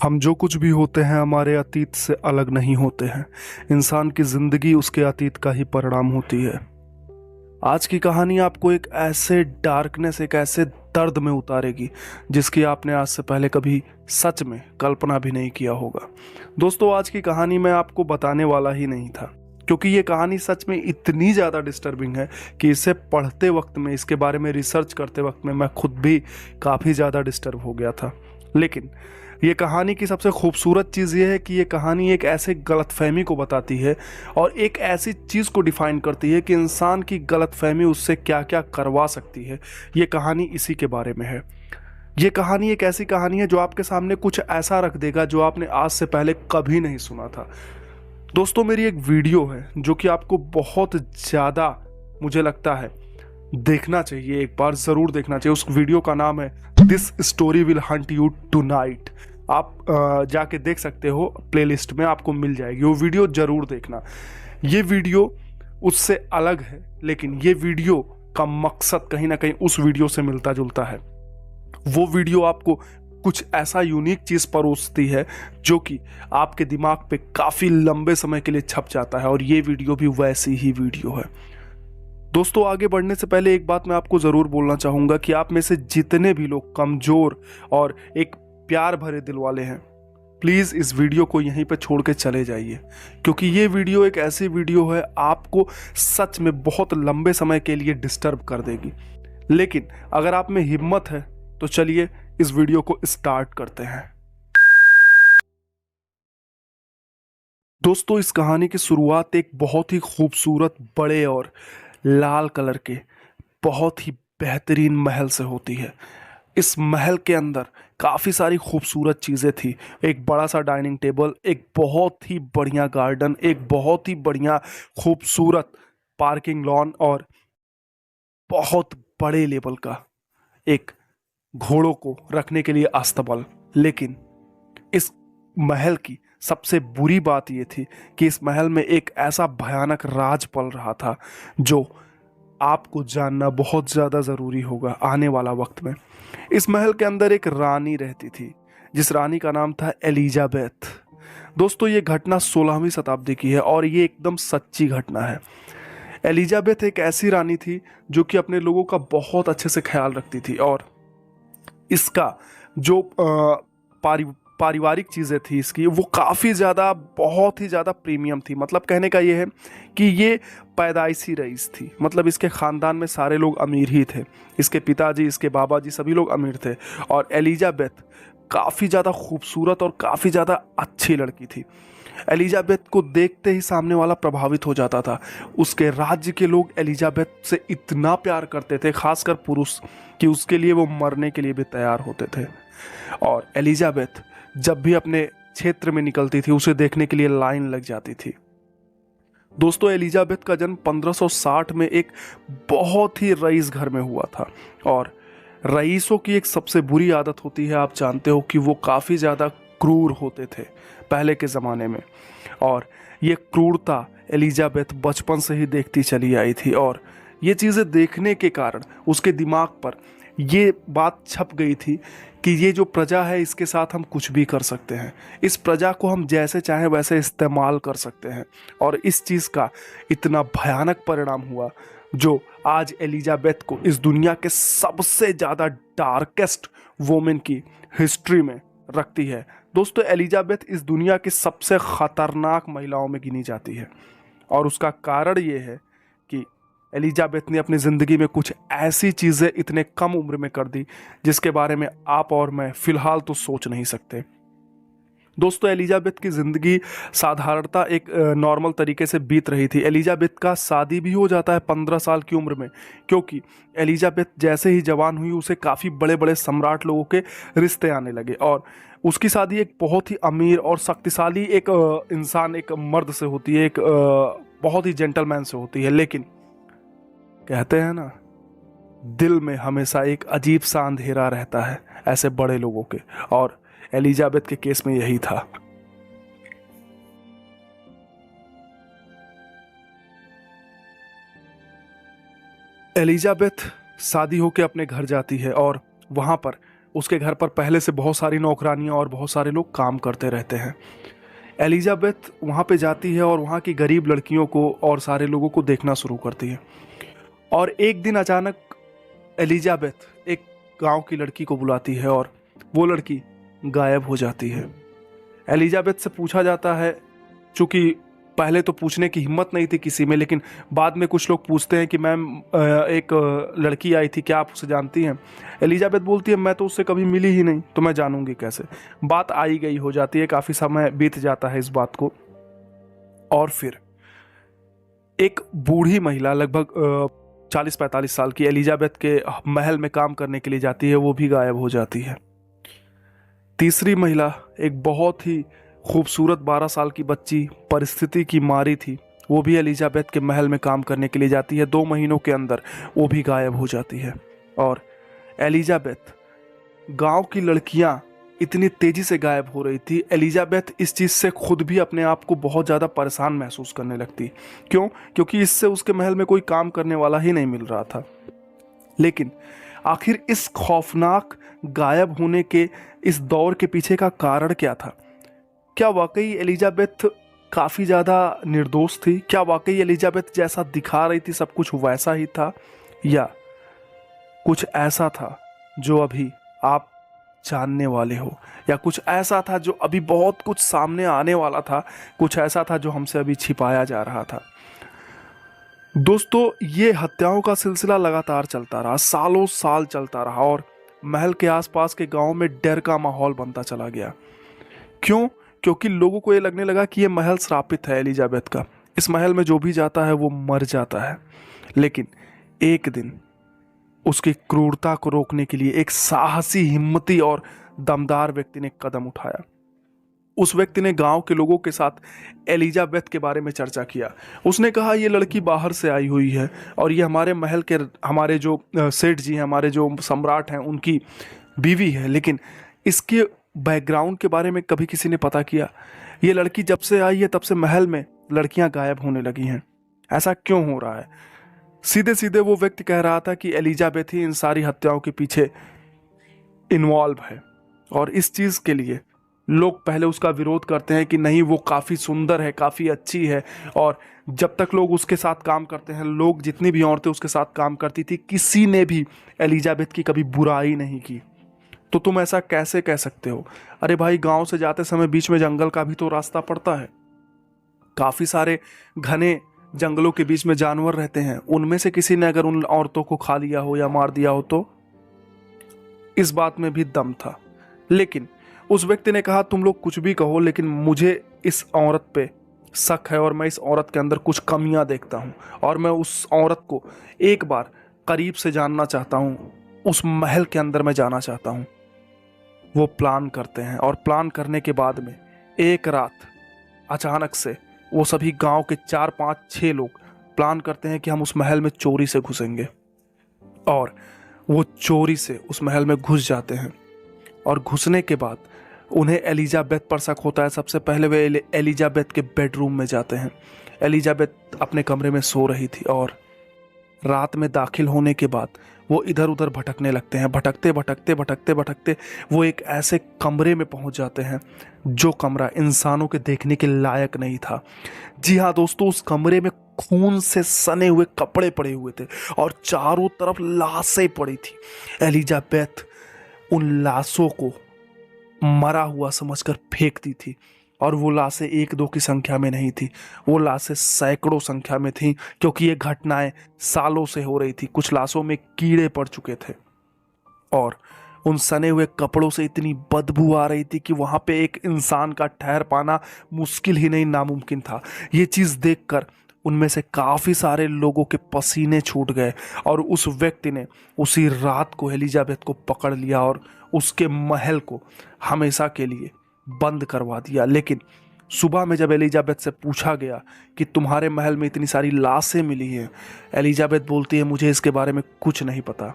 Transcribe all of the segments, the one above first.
हम जो कुछ भी होते हैं हमारे अतीत से अलग नहीं होते हैं। इंसान की ज़िंदगी उसके अतीत का ही परिणाम होती है। आज की कहानी आपको एक ऐसे डार्कनेस, एक ऐसे दर्द में उतारेगी जिसकी आपने आज से पहले कभी सच में कल्पना भी नहीं किया होगा। दोस्तों, आज की कहानी मैं आपको बताने वाला ही नहीं था, क्योंकि ये कहानी सच में इतनी ज़्यादा डिस्टर्बिंग है कि इसे पढ़ते वक्त में, इसके बारे में रिसर्च करते वक्त में मैं खुद भी काफ़ी ज़्यादा डिस्टर्ब हो गया था। लेकिन ये कहानी की सबसे खूबसूरत चीज़ ये है कि ये कहानी एक ऐसे गलतफहमी को बताती है और एक ऐसी चीज़ को डिफ़ाइन करती है कि इंसान की गलतफहमी उससे क्या क्या करवा सकती है। ये कहानी इसी के बारे में है। ये कहानी एक ऐसी कहानी है जो आपके सामने कुछ ऐसा रख देगा जो आपने आज से पहले कभी नहीं सुना था। दोस्तों, मेरी एक वीडियो है जो कि आपको बहुत ज़्यादा, मुझे लगता है, देखना चाहिए। एक बार ज़रूर देखना चाहिए। उस वीडियो का नाम है this story will Hunt you tonight. आप जाके देख सकते हो, प्लेलिस्ट में आपको मिल जाएगी। वो वीडियो ज़रूर देखना। ये वीडियो उससे अलग है, लेकिन ये वीडियो का मकसद कहीं ना कहीं उस वीडियो से मिलता जुलता है। वो वीडियो आपको कुछ ऐसा यूनिक चीज़ परोसती है जो कि आपके दिमाग पे काफ़ी लंबे समय के लिए छप जाता है, और ये वीडियो भी वैसी ही वीडियो है। दोस्तों, आगे बढ़ने से पहले एक बात मैं आपको ज़रूर बोलना चाहूँगा कि आप में से जितने भी लोग कमज़ोर और एक प्यार भरे दिल वाले हैं, प्लीज़ इस वीडियो को यहीं पे छोड़ के चले जाइए, क्योंकि ये वीडियो एक ऐसी वीडियो है आपको सच में बहुत लंबे समय के लिए डिस्टर्ब कर देगी। लेकिन अगर आप में हिम्मत है तो चलिए इस वीडियो को स्टार्ट करते हैं। दोस्तों, इस कहानी की शुरुआत एक बहुत ही खूबसूरत बड़े और लाल कलर के बहुत ही बेहतरीन महल से होती है। इस महल के अंदर काफ़ी सारी खूबसूरत चीज़ें थी। एक बड़ा सा डाइनिंग टेबल, एक बहुत ही बढ़िया गार्डन, एक बहुत ही बढ़िया खूबसूरत पार्किंग लॉन और बहुत बड़े लेवल का एक घोड़ों को रखने के लिए अस्तबल। लेकिन इस महल की सबसे बुरी बात यह थी कि इस महल में एक ऐसा भयानक राज पल रहा था जो आपको जानना बहुत ज़्यादा ज़रूरी होगा आने वाला वक्त में। इस महल के अंदर एक रानी रहती थी, जिस रानी का नाम था एलिजाबेथ। दोस्तों, ये घटना 16वीं शताब्दी की है और ये एकदम सच्ची घटना है। एलिजाबेथ एक ऐसी रानी थी जो कि अपने लोगों का बहुत अच्छे से ख्याल रखती थी, और इसका जो पारिवारिक चीज़ें थी इसकी, वो काफ़ी ज़्यादा, बहुत ही ज़्यादा प्रीमियम थी। मतलब कहने का ये है कि ये पैदाइशी रईस थी। मतलब इसके ख़ानदान में सारे लोग अमीर ही थे। इसके पिताजी, इसके बाबा जी, सभी लोग अमीर थे। और एलिजाबेथ काफ़ी ज़्यादा खूबसूरत और काफ़ी ज़्यादा अच्छी लड़की थी। एलिजाबेथ को देखते ही सामने वाला प्रभावित हो जाता था। उसके राज्य के लोग एलिजाबेथ से इतना प्यार करते थे, खासकर पुरुष, कि उसके लिए वो मरने के लिए भी तैयार होते थे। और एलिजाबेथ जब भी अपने क्षेत्र में निकलती थी, उसे देखने के लिए लाइन लग जाती थी। दोस्तों, एलिजाबेथ का जन्म 1560 में एक बहुत ही रईस घर में हुआ था। और रईसों की एक सबसे बुरी आदत होती है, आप जानते हो, कि वो काफ़ी ज़्यादा क्रूर होते थे पहले के ज़माने में। और ये क्रूरता एलिजाबेथ बचपन से ही देखती चली आई थी, और ये चीज़ें देखने के कारण उसके दिमाग पर ये बात छप गई थी कि ये जो प्रजा है, इसके साथ हम कुछ भी कर सकते हैं। इस प्रजा को हम जैसे चाहें वैसे इस्तेमाल कर सकते हैं। और इस चीज़ का इतना भयानक परिणाम हुआ जो आज एलिजाबेथ को इस दुनिया के सबसे ज़्यादा डार्केस्ट वोमेन की हिस्ट्री में रखती है। दोस्तों, एलिजाबेथ इस दुनिया की सबसे ख़तरनाक महिलाओं में गिनी जाती है, और उसका कारण ये है कि एलिजाबेथ ने अपनी ज़िंदगी में कुछ ऐसी चीज़ें इतने कम उम्र में कर दी जिसके बारे में आप और मैं फ़िलहाल तो सोच नहीं सकते। दोस्तों, एलिजाबेथ की ज़िंदगी साधारणता एक नॉर्मल तरीके से बीत रही थी। एलिजाबेथ का शादी भी हो जाता है 15 साल की उम्र में, क्योंकि एलिजाबेथ जैसे ही जवान हुई उसे काफ़ी बड़े बड़े सम्राट लोगों के रिश्ते आने लगे, और उसकी शादी एक बहुत ही अमीर और शक्तिशाली एक इंसान, एक मर्द से होती है, एक बहुत ही जेंटलमैन से होती है। लेकिन कहते हैं ना, दिल में हमेशा एक अजीब सा अंधेरा रहता है ऐसे बड़े लोगों के, और एलिजाबेथ के केस में यही था। एलिजाबेथ शादी होकर अपने घर जाती है, और वहाँ पर उसके घर पर पहले से बहुत सारी नौकरानियां और बहुत सारे लोग काम करते रहते हैं। एलिजाबेथ वहाँ पे जाती है और वहाँ की गरीब लड़कियों को और सारे लोगों को देखना शुरू करती है। और एक दिन अचानक एलिजाबेथ एक गांव की लड़की को बुलाती है और वो लड़की गायब हो जाती है। एलिजाबेथ से पूछा जाता है, चूंकि पहले तो पूछने की हिम्मत नहीं थी किसी में, लेकिन बाद में कुछ लोग पूछते हैं कि मैम एक लड़की आई थी, क्या आप उसे जानती हैं? एलिजाबेथ बोलती है मैं तो उससे कभी मिली ही नहीं, तो मैं जानूंगी कैसे। बात आई गई हो जाती है, काफ़ी समय बीत जाता है इस बात को। और फिर एक बूढ़ी महिला लगभग 40-45 साल की एलिजाबेथ के महल में काम करने के लिए जाती है, वो भी गायब हो जाती है। तीसरी महिला एक बहुत ही खूबसूरत 12 साल की बच्ची, परिस्थिति की मारी थी, वो भी एलिजाबेथ के महल में काम करने के लिए जाती है। 2 महीनों के अंदर वो भी गायब हो जाती है। और एलिजाबेथ, गांव की लड़कियां इतनी तेजी से गायब हो रही थी, एलिजाबेथ इस चीज़ से खुद भी अपने आप को बहुत ज़्यादा परेशान महसूस करने लगती। क्यों? क्योंकि इससे उसके महल में कोई काम करने वाला ही नहीं मिल रहा था। लेकिन आखिर इस खौफनाक गायब होने के इस दौर के पीछे का कारण क्या था? क्या वाकई एलिजाबेथ काफ़ी ज़्यादा निर्दोष थी? क्या वाकई एलिजाबेथ जैसा दिखा रही थी सब कुछ वैसा ही था, या कुछ ऐसा था जो अभी आप जानने वाले हो, या कुछ ऐसा था जो अभी बहुत कुछ सामने आने वाला था, कुछ ऐसा था जो हमसे अभी छिपाया जा रहा था? दोस्तों, ये हत्याओं का सिलसिला लगातार चलता रहा, सालों साल चलता रहा, और महल के आसपास के गांव में डर का माहौल बनता चला गया। क्यों? क्योंकि लोगों को ये लगने लगा कि ये महल श्रापित है एलिजाबेथ का, इस महल में जो भी जाता है वो मर जाता है। लेकिन एक दिन उसकी क्रूरता को रोकने के लिए एक साहसी, हिम्मती और दमदार व्यक्ति ने कदम उठाया। उस व्यक्ति ने गांव के लोगों के साथ एलिजाबेथ के बारे में चर्चा किया। उसने कहा ये लड़की बाहर से आई हुई है और ये हमारे महल के, हमारे जो सेठ जी हैं, हमारे जो सम्राट हैं, उनकी बीवी है, लेकिन इसके बैकग्राउंड के बारे में कभी किसी ने पता किया? ये लड़की जब से आई है तब से महल में लड़कियां गायब होने लगी हैं, ऐसा क्यों हो रहा है? सीधे सीधे वो व्यक्ति कह रहा था कि एलिजाबेथ ही इन सारी हत्याओं के पीछे इन्वॉल्व है, और इस चीज़ के लिए लोग पहले उसका विरोध करते हैं कि नहीं, वो काफ़ी सुंदर है, काफ़ी अच्छी है, और जब तक लोग उसके साथ काम करते हैं, लोग जितनी भी औरतें उसके साथ काम करती थी, किसी ने भी एलिजाबेथ की कभी बुराई नहीं की। तो तुम ऐसा कैसे कह सकते हो? अरे भाई, गांव से जाते समय बीच में जंगल का भी तो रास्ता पड़ता है, काफ़ी सारे घने जंगलों के बीच में जानवर रहते हैं, उनमें से किसी ने अगर उन औरतों को खा लिया हो या मार दिया हो तो? इस बात में भी दम था। लेकिन उस व्यक्ति ने कहा तुम लोग कुछ भी कहो, लेकिन मुझे इस औरत पे शक है और मैं इस औरत के अंदर कुछ कमियां देखता हूं, और मैं उस औरत को एक बार करीब से जानना चाहता हूं, उस महल के अंदर मैं जाना चाहता हूं। वो प्लान करते हैं, और प्लान करने के बाद में एक रात अचानक से वो सभी गांव के 4-5-6 लोग प्लान करते हैं कि हम उस महल में चोरी से घुसेंगे, और वो चोरी से उस महल में घुस जाते हैं। और घुसने के बाद उन्हें एलिजाबेथ पर शक होता है। सबसे पहले वे एलिजाबेथ के बेडरूम में जाते हैं। एलिजाबेथ अपने कमरे में सो रही थी, और रात में दाखिल होने के बाद वो इधर उधर भटकने लगते हैं। भटकते भटकते भटकते भटकते वो एक ऐसे कमरे में पहुंच जाते हैं जो कमरा इंसानों के देखने के लायक नहीं था। जी हाँ दोस्तों, उस कमरे में खून से सने हुए कपड़े पड़े हुए थे और चारों तरफ लाशें पड़ी थी। एलिजाबेथ उन लाशों को मरा हुआ समझकर फेंकती थी, और वो लाशें 1-2 की संख्या में नहीं थी, वो लाशें सैकड़ों संख्या में थीं, क्योंकि ये घटनाएं सालों से हो रही थी। कुछ लाशों में कीड़े पड़ चुके थे, और उन सने हुए कपड़ों से इतनी बदबू आ रही थी कि वहां पे एक इंसान का ठहर पाना मुश्किल ही नहीं, नामुमकिन था। ये चीज़ देखकर उनमें से काफ़ी सारे लोगों के पसीने छूट गए, और उस व्यक्ति ने उसी रात को एलिजाबेथ को पकड़ लिया और उसके महल को हमेशा के लिए बंद करवा दिया। लेकिन सुबह में जब एलिजाबेथ से पूछा गया कि तुम्हारे महल में इतनी सारी लाशें मिली हैं, एलिजाबेथ बोलती है मुझे इसके बारे में कुछ नहीं पता।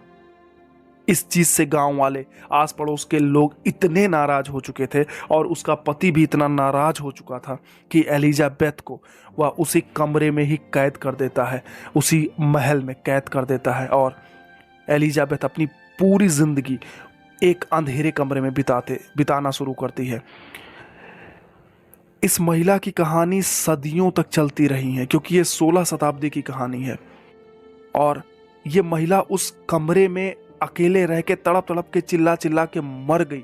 इस चीज़ से गांव वाले, आस पड़ोस के लोग इतने नाराज हो चुके थे, और उसका पति भी इतना नाराज हो चुका था कि एलिजाबेथ को वह उसी कमरे में ही कैद कर देता है, उसी महल में कैद कर देता है। और एलिजाबेथ अपनी पूरी जिंदगी एक अंधेरे कमरे में बिताना शुरू करती है। इस महिला की कहानी सदियों तक चलती रही है, क्योंकि ये 16 शताब्दी की कहानी है। और ये महिला उस कमरे में अकेले रह के तड़प तड़प के चिल्ला चिल्ला के मर गई।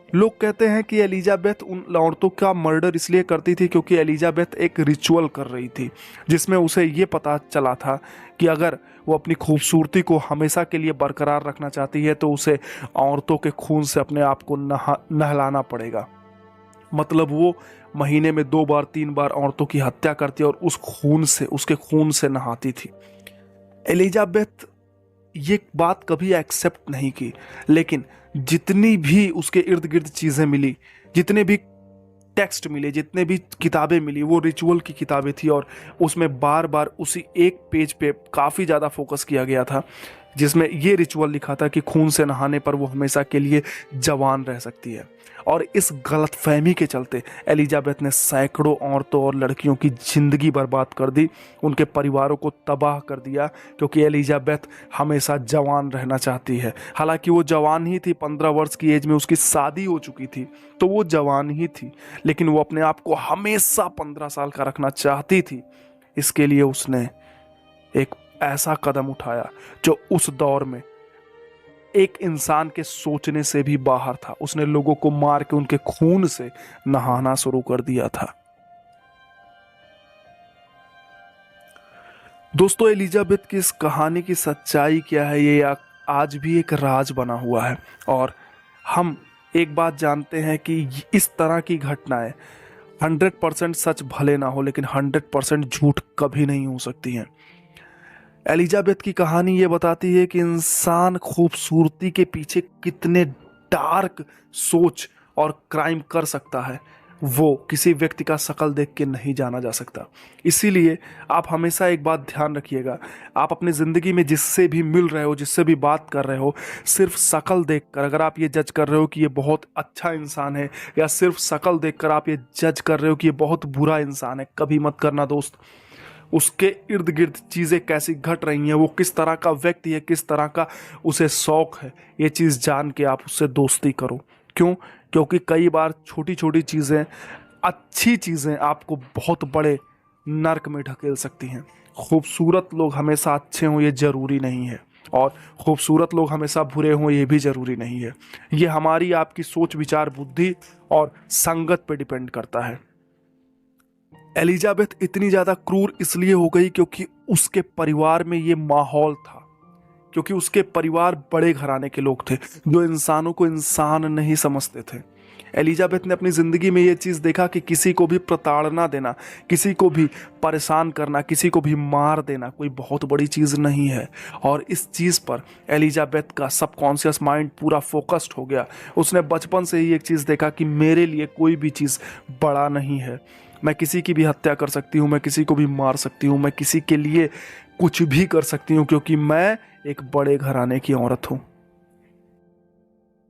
लोग कहते हैं कि एलिजाबेथ उन औरतों का मर्डर इसलिए करती थी क्योंकि एलिजाबेथ एक रिचुअल कर रही थी, जिसमें उसे ये पता चला था कि अगर वो अपनी खूबसूरती को हमेशा के लिए बरकरार रखना चाहती है तो उसे औरतों के खून से अपने आप को नहलाना पड़ेगा। मतलब वो महीने में 2 बार 3 बार औरतों की हत्या करती और उसके खून से नहाती थी। एलिजाबेथ ये बात कभी एक्सेप्ट नहीं की, लेकिन जितनी भी उसके इर्द गिर्द चीजें मिली, जितने भी टेक्स्ट मिले, जितने भी किताबें मिली, वो रिचुअल की किताबें थी। और उसमें बार बार उसी एक पेज पे काफ़ी ज़्यादा फोकस किया गया था, जिसमें ये रिचुअल लिखा था कि खून से नहाने पर वो हमेशा के लिए जवान रह सकती है। और इस गलतफहमी के चलते एलिजाबेथ ने सैकड़ों औरतों और लड़कियों की जिंदगी बर्बाद कर दी, उनके परिवारों को तबाह कर दिया, क्योंकि एलिजाबेथ हमेशा जवान रहना चाहती है। हालांकि वो जवान ही थी, 15 वर्ष की एज में उसकी शादी हो चुकी थी, तो वो जवान ही थी, लेकिन वो अपने आप को हमेशा 15 साल का रखना चाहती थी। इसके लिए उसने एक ऐसा कदम उठाया जो उस दौर में एक इंसान के सोचने से भी बाहर था। उसने लोगों को मार के उनके खून से नहाना शुरू कर दिया था। दोस्तों, एलिजाबेथ की इस कहानी की सच्चाई क्या है, ये आज भी एक राज बना हुआ है। और हम एक बात जानते हैं कि इस तरह की घटनाएं 100% सच भले ना हो, लेकिन 100% झूठ कभी नहीं हो सकती हैं। एलिजाबेथ की कहानी ये बताती है कि इंसान खूबसूरती के पीछे कितने डार्क सोच और क्राइम कर सकता है, वो किसी व्यक्ति का शक्ल देख के नहीं जाना जा सकता। इसीलिए आप हमेशा एक बात ध्यान रखिएगा, आप अपनी ज़िंदगी में जिससे भी मिल रहे हो, जिससे भी बात कर रहे हो, सिर्फ शक्ल देखकर अगर आप ये जज कर रहे हो कि ये बहुत अच्छा इंसान है, या सिर्फ शक्ल देखकर आप ये जज कर रहे हो कि ये बहुत बुरा इंसान है, कभी मत करना दोस्त। उसके इर्द गिर्द चीज़ें कैसी घट रही हैं, वो किस तरह का व्यक्ति है, किस तरह का उसे शौक है, ये चीज़ जान के आप उससे दोस्ती करो। क्यों? क्योंकि कई बार छोटी छोटी चीज़ें, अच्छी चीज़ें आपको बहुत बड़े नर्क में ढकेल सकती हैं। खूबसूरत लोग हमेशा अच्छे हों ये ज़रूरी नहीं है, और खूबसूरत लोग हमेशा बुरे हों ये भी ज़रूरी नहीं है। ये हमारी आपकी सोच, विचार, बुद्धि और संगत पे डिपेंड करता है। एलिजाबेथ इतनी ज़्यादा क्रूर इसलिए हो गई क्योंकि उसके परिवार में ये माहौल था, क्योंकि उसके परिवार बड़े घराने के लोग थे जो इंसानों को इंसान नहीं समझते थे। एलिजाबेथ ने अपनी ज़िंदगी में ये चीज़ देखा कि किसी को भी प्रताड़ना देना, किसी को भी परेशान करना, किसी को भी मार देना कोई बहुत बड़ी चीज़ नहीं है। और इस चीज़ पर एलिजाबेथ का सबकॉन्शियस माइंड पूरा फोकस्ड हो गया। उसने बचपन से ही एक चीज़ देखा कि मेरे लिए कोई भी चीज़ बड़ा नहीं है, मैं किसी की भी हत्या कर सकती हूँ, मैं किसी को भी मार सकती हूँ, मैं किसी के लिए कुछ भी कर सकती हूँ, क्योंकि मैं एक बड़े घराने की औरत हूँ।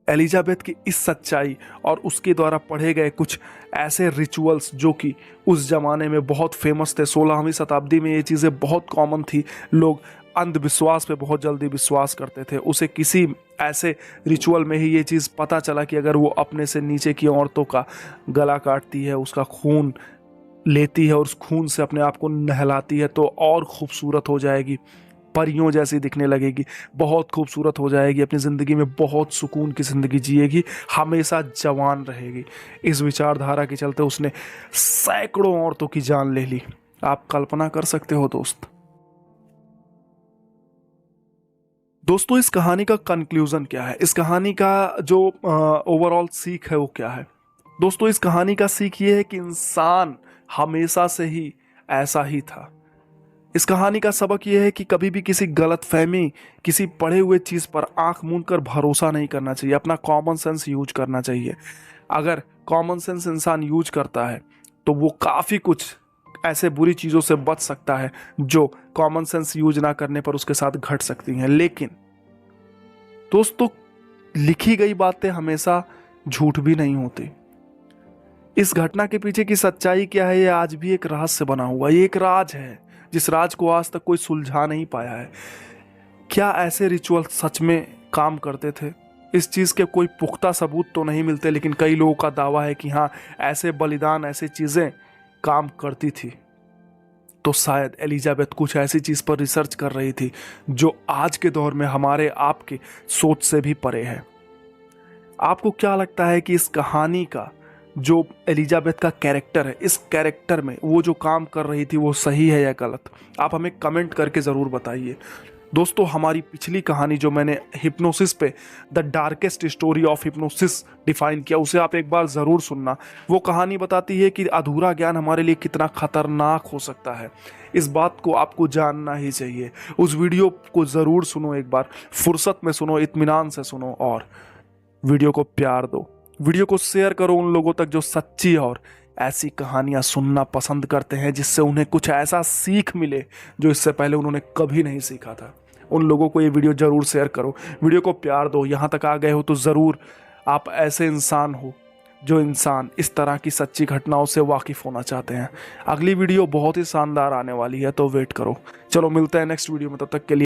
एलिजाबेथ की इस सच्चाई और उसके द्वारा पढ़े गए कुछ ऐसे रिचुअल्स जो कि उस जमाने में बहुत फेमस थे, 16वीं शताब्दी में ये चीज़ें बहुत कॉमन थी, लोग अंधविश्वास पे बहुत जल्दी विश्वास करते थे। उसे किसी ऐसे रिचुअल में ही ये चीज़ पता चला कि अगर वो अपने से नीचे की औरतों का गला काटती है, उसका खून लेती है और उस खून से अपने आप को नहलाती है, तो और खूबसूरत हो जाएगी, परियों जैसी दिखने लगेगी, बहुत खूबसूरत हो जाएगी, अपनी ज़िंदगी में बहुत सुकून की ज़िंदगी जिएगी, हमेशा जवान रहेगी। इस विचारधारा के चलते उसने सैकड़ों औरतों की जान ले ली। आप कल्पना कर सकते हो दोस्तों इस कहानी का कंक्लूजन क्या है, इस कहानी का जो ओवरऑल सीख है वो क्या है? दोस्तों इस कहानी का सीख ये है कि इंसान हमेशा से ही ऐसा ही था। इस कहानी का सबक यह है कि कभी भी किसी गलतफहमी, किसी पढ़े हुए चीज़ पर आंख मूंद कर भरोसा नहीं करना चाहिए, अपना कॉमन सेंस यूज करना चाहिए। अगर कॉमन सेंस इंसान यूज करता है तो वो काफ़ी कुछ ऐसे बुरी चीज़ों से बच सकता है जो कॉमन सेंस यूज ना करने पर उसके साथ घट सकती हैं। लेकिन दोस्तों लिखी गई बातें हमेशा झूठ भी नहीं होती। इस घटना के पीछे की सच्चाई क्या है, ये आज भी एक रहस्य बना हुआ, ये एक राज है जिस राज को आज तक कोई सुलझा नहीं पाया है। क्या ऐसे रिचुअल सच में काम करते थे? इस चीज़ के कोई पुख्ता सबूत तो नहीं मिलते, लेकिन कई लोगों का दावा है कि हाँ, ऐसे बलिदान, ऐसी चीज़ें काम करती थी। तो शायद एलिजाबेथ कुछ ऐसी चीज़ पर रिसर्च कर रही थी जो आज के दौर में हमारे आपके सोच से भी परे है। आपको क्या लगता है कि इस कहानी का जो एलिजाबेथ का कैरेक्टर है, इस कैरेक्टर में वो जो काम कर रही थी वो सही है या गलत? आप हमें कमेंट करके ज़रूर बताइए। दोस्तों, हमारी पिछली कहानी जो मैंने हिप्नोसिस पे the darkest story of hypnosis define किया, उसे आप एक बार ज़रूर सुनना। वो कहानी बताती है कि अधूरा ज्ञान हमारे लिए कितना खतरनाक हो सकता है। इस बात को आपको जानना ही चाहिए। उस वीडियो को ज़रूर सुनो, एक बार फुर्सत में सुनो, इत्मीनान से सुनो, और वीडियो को प्यार दो। वीडियो को शेयर करो उन लोगों तक जो सच्ची और ऐसी कहानियां सुनना पसंद करते हैं, जिससे उन्हें कुछ ऐसा सीख मिले जो इससे पहले उन्होंने कभी नहीं सीखा था। उन लोगों को ये वीडियो जरूर शेयर करो, वीडियो को प्यार दो। यहाँ तक आ गए हो तो ज़रूर आप ऐसे इंसान हो जो इंसान इस तरह की सच्ची घटनाओं से वाकिफ़ होना चाहते हैं। अगली वीडियो बहुत ही शानदार आने वाली है, तो वेट करो। चलो मिलते हैं नेक्स्ट वीडियो में, तब तक के लिए